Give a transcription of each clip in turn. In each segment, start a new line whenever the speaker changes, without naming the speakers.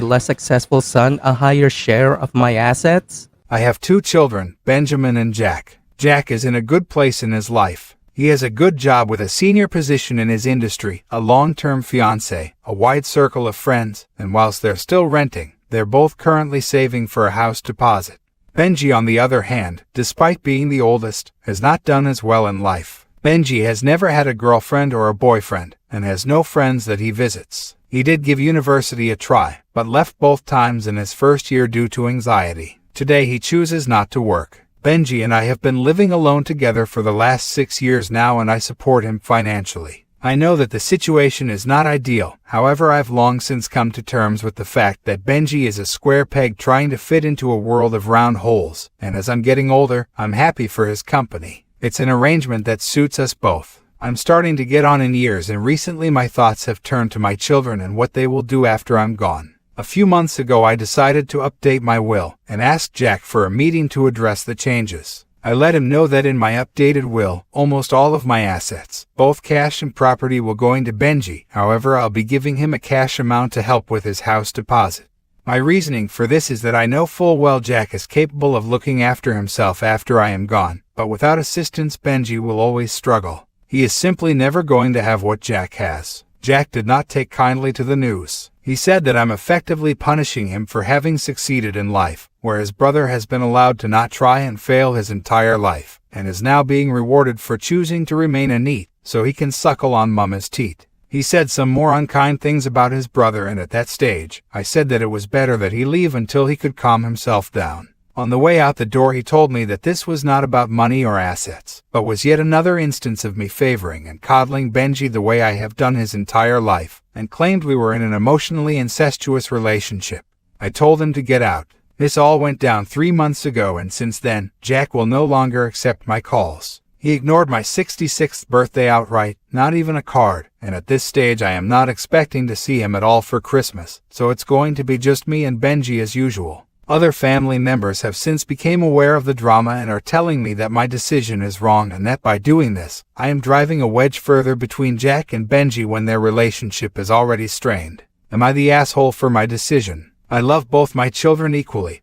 less successful son a higher share of my assets?
I have 2 children, Benjamin and Jack. Jack is in a good place in his life. He has a good job with a senior position in his industry, a long-term fiancé, a wide circle of friends, and whilst they're still renting, they're both currently saving for a house deposit. Benji, on the other hand, despite being the oldest, has not done as well in life. Benji has never had a girlfriend or a boyfriend, and has no friends that he visits. He did give university a try, but left both times in his first year due to anxiety. Today he chooses not to work. Benji and I have been living alone together for the last 6 years now, and I support him financially. I know that the situation is not ideal, however I've long since come to terms with the fact that Benji is a square peg trying to fit into a world of round holes, and as I'm getting older, I'm happy for his company. It's an arrangement that suits us both. I'm starting to get on in years, and recently my thoughts have turned to my children and what they will do after I'm gone. A few months ago I decided to update my will, and asked Jack for a meeting to address the changes. I let him know that in my updated will, almost all of my assets, both cash and property, will going to Benji. However, I'll be giving him a cash amount to help with his house deposit. My reasoning for this is that I know full well Jack is capable of looking after himself after I am gone, but without assistance Benji will always struggle. He is simply never going to have what Jack has. Jack did not take kindly to the news. He said that I'm effectively punishing him for having succeeded in life, where his brother has been allowed to not try and fail his entire life, and is now being rewarded for choosing to remain a NEET, so he can suckle on mama's teat. He said some more unkind things about his brother, and at that stage, I said that it was better that he leave until he could calm himself down. On the way out the door he told me that this was not about money or assets, but was yet another instance of me favoring and coddling Benji the way I have done his entire life, and claimed we were in an emotionally incestuous relationship. I told him to get out. This all went down 3 months ago, and since then, Jack will no longer accept my calls. He ignored my 66th birthday outright, not even a card, and at this stage I am not expecting to see him at all for Christmas, so it's going to be just me and Benji as usual. Other family members have since become aware of the drama and are telling me that my decision is wrong, and that by doing this, I am driving a wedge further between Jack and Benji when their relationship is already strained. Am I the asshole for my decision? I love both my children equally.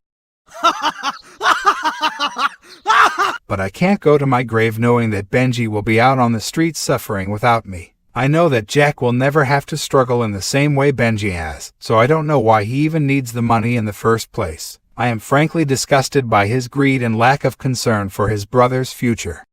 But I can't go to my grave knowing that Benji will be out on the streets suffering without me. I know that Jack will never have to struggle in the same way Benji has, so I don't know why he even needs the money in the first place. I am frankly disgusted by his greed and lack of concern for his brother's future.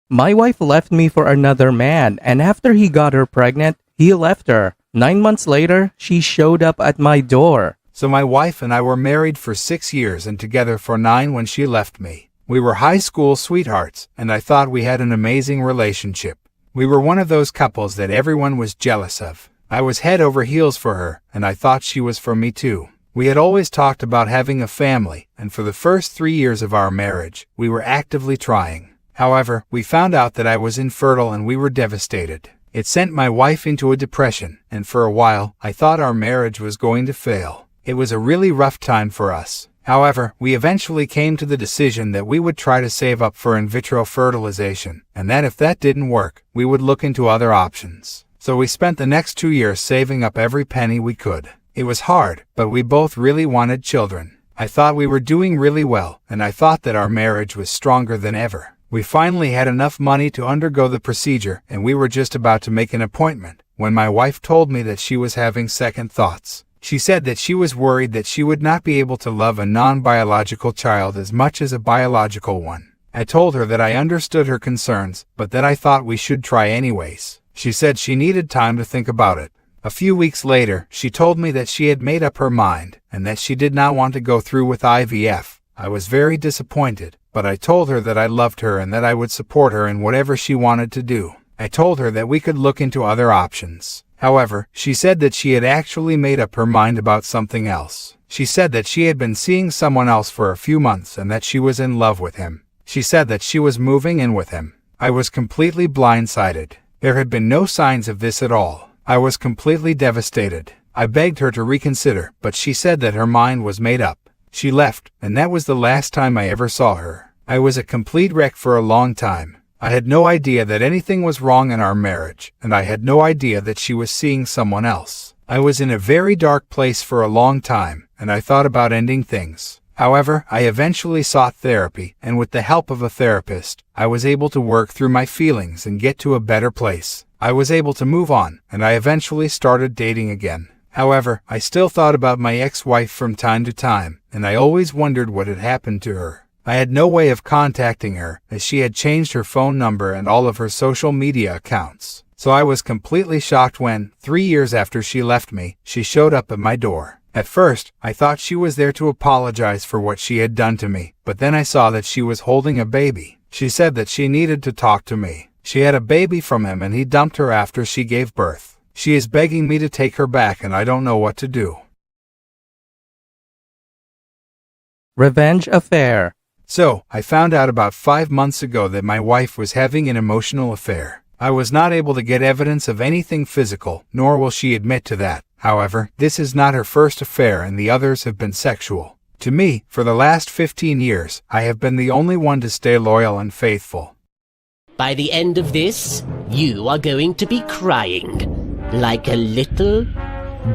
My wife left me for another man, and after he got her pregnant, he left her. 9 months later, she showed up at my door.
So my wife and I were married for 6 years and together for 9 when she left me. We were high school sweethearts, and I thought we had an amazing relationship. We were one of those couples that everyone was jealous of. I was head over heels for her, and I thought she was for me too. We had always talked about having a family, and for the first 3 years of our marriage, we were actively trying. However, we found out that I was infertile and we were devastated. It sent my wife into a depression, and for a while, I thought our marriage was going to fail. It was a really rough time for us. However, we eventually came to the decision that we would try to save up for in vitro fertilization, and that if that didn't work, we would look into other options. So we spent the next 2 years saving up every penny we could. It was hard, but we both really wanted children. I thought we were doing really well, and I thought that our marriage was stronger than ever. We finally had enough money to undergo the procedure, and we were just about to make an appointment, when my wife told me that she was having second thoughts. She said that she was worried that she would not be able to love a non-biological child as much as a biological one. I told her that I understood her concerns, but that I thought we should try anyways. She said she needed time to think about it. A few weeks later, she told me that she had made up her mind, and that she did not want to go through with IVF. I was very disappointed, but I told her that I loved her and that I would support her in whatever she wanted to do. I told her that we could look into other options. However, she said that she had actually made up her mind about something else. She said that she had been seeing someone else for a few months and that she was in love with him. She said that she was moving in with him. I was completely blindsided. There had been no signs of this at all. I was completely devastated. I begged her to reconsider, but she said that her mind was made up. She left, and that was the last time I ever saw her. I was a complete wreck for a long time. I had no idea that anything was wrong in our marriage, and I had no idea that she was seeing someone else. I was in a very dark place for a long time, and I thought about ending things. However, I eventually sought therapy, and with the help of a therapist, I was able to work through my feelings and get to a better place. I was able to move on, and I eventually started dating again. However, I still thought about my ex-wife from time to time, and I always wondered what had happened to her. I had no way of contacting her, as she had changed her phone number and all of her social media accounts. So I was completely shocked when, 3 years after she left me, she showed up at my door. At first, I thought she was there to apologize for what she had done to me, but then I saw that she was holding a baby. She said that she needed to talk to me. She had a baby from him and he dumped her after she gave birth. She is begging me to take her back and I don't know what to do.
Revenge affair.
So, I found out about 5 months ago that my wife was having an emotional affair. I was not able to get evidence of anything physical, nor will she admit to that. However, this is not her first affair and the others have been sexual. To me, for the last 15 years, I have been the only one to stay loyal and faithful.
By the end of this, you are going to be crying like a little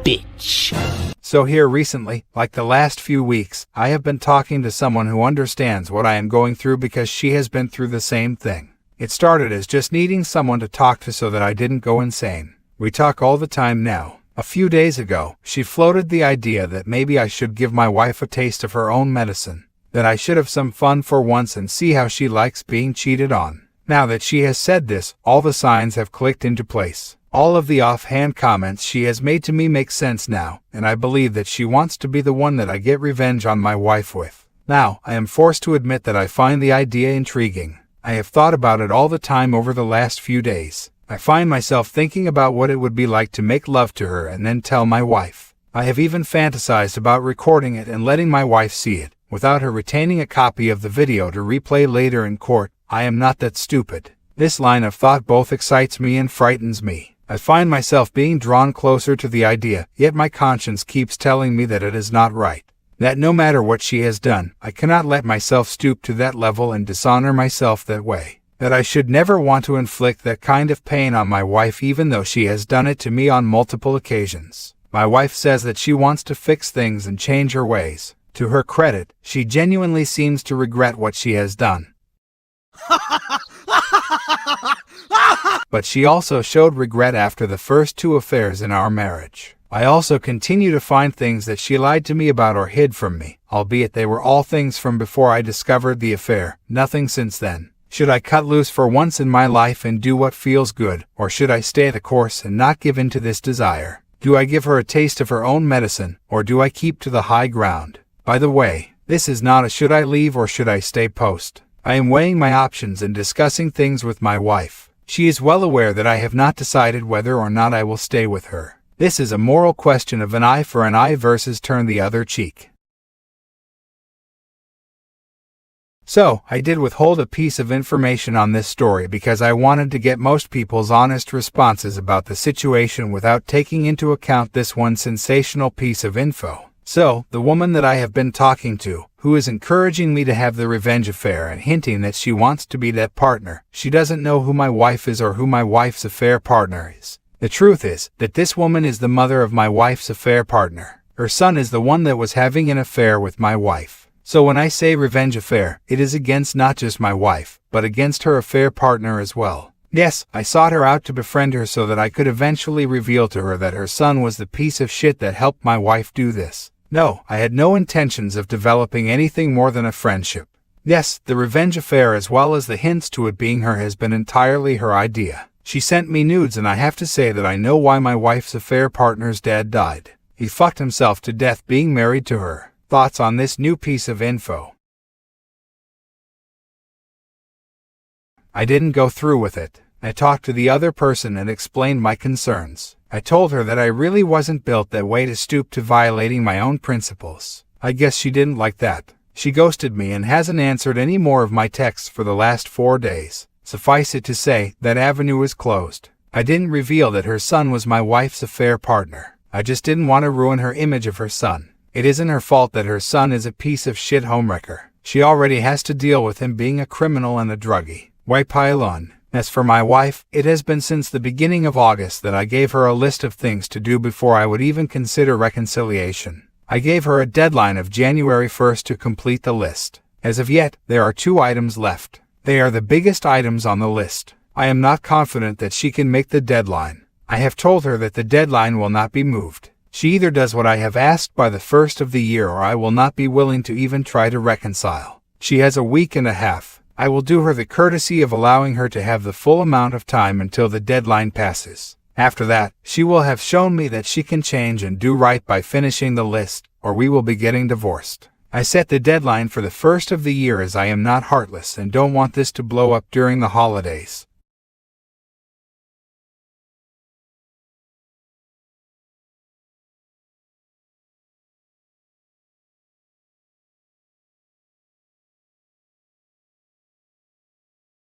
bitch.
So here recently, like the last few weeks, I have been talking to someone who understands what I am going through because she has been through the same thing. It started as just needing someone to talk to so that I didn't go insane. We talk all the time now. A few days ago, she floated the idea that maybe I should give my wife a taste of her own medicine, that I should have some fun for once and see how she likes being cheated on. Now that she has said this, all the signs have clicked into place. All of the offhand comments she has made to me make sense now, and I believe that she wants to be the one that I get revenge on my wife with. Now, I am forced to admit that I find the idea intriguing. I have thought about it all the time over the last few days. I find myself thinking about what it would be like to make love to her and then tell my wife. I have even fantasized about recording it and letting my wife see it, without her retaining a copy of the video to replay later in court. I am not that stupid. This line of thought both excites me and frightens me. I find myself being drawn closer to the idea, yet my conscience keeps telling me that it is not right. That no matter what she has done, I cannot let myself stoop to that level and dishonor myself that way. That I should never want to inflict that kind of pain on my wife even though she has done it to me on multiple occasions. My wife says that she wants to fix things and change her ways. To her credit, she genuinely seems to regret what she has done. But she also showed regret after the first 2 affairs in our marriage. I also continue to find things that she lied to me about or hid from me, albeit they were all things from before I discovered the affair, nothing since then. Should I cut loose for once in my life and do what feels good, or should I stay the course and not give in to this desire? Do I give her a taste of her own medicine, or do I keep to the high ground? By the way, this is not a should I leave or should I stay post. I am weighing my options and discussing things with my wife. She is well aware that I have not decided whether or not I will stay with her. This is a moral question of an eye for an eye versus turn the other cheek. So, I did withhold a piece of information on this story because I wanted to get most people's honest responses about the situation without taking into account this one sensational piece of info. So, the woman that I have been talking to, who is encouraging me to have the revenge affair and hinting that she wants to be that partner, she doesn't know who my wife is or who my wife's affair partner is. The truth is that this woman is the mother of my wife's affair partner. Her son is the one that was having an affair with my wife. So when I say revenge affair, it is against not just my wife, but against her affair partner as well. Yes, I sought her out to befriend her so that I could eventually reveal to her that her son was the piece of shit that helped my wife do this. No, I had no intentions of developing anything more than a friendship. Yes, the revenge affair as well as the hints to it being her has been entirely her idea. She sent me nudes and I have to say that I know why my wife's affair partner's dad died. He fucked himself to death being married to her. Thoughts on this new piece of info? I didn't go through with it. I talked to the other person and explained my concerns. I told her that I really wasn't built that way to stoop to violating my own principles. I guess she didn't like that. She ghosted me and hasn't answered any more of my texts for the last 4 days. Suffice it to say, that avenue is closed. I didn't reveal that her son was my wife's affair partner. I just didn't want to ruin her image of her son. It isn't her fault that her son is a piece of shit homewrecker. She already has to deal with him being a criminal and a druggie. Why pile on? As for my wife, it has been since the beginning of August that I gave her a list of things to do before I would even consider reconciliation. I gave her a deadline of January 1st to complete the list. As of yet, there are 2 items left. They are the biggest items on the list. I am not confident that she can make the deadline. I have told her that the deadline will not be moved. She either does what I have asked by the 1st of the year, or I will not be willing to even try to reconcile. She has a week and a half. I will do her the courtesy of allowing her to have the full amount of time until the deadline passes. After that, she will have shown me that she can change and do right by finishing the list, or we will be getting divorced. I set the deadline for the 1st of the year as I am not heartless and don't want this to blow up during the holidays.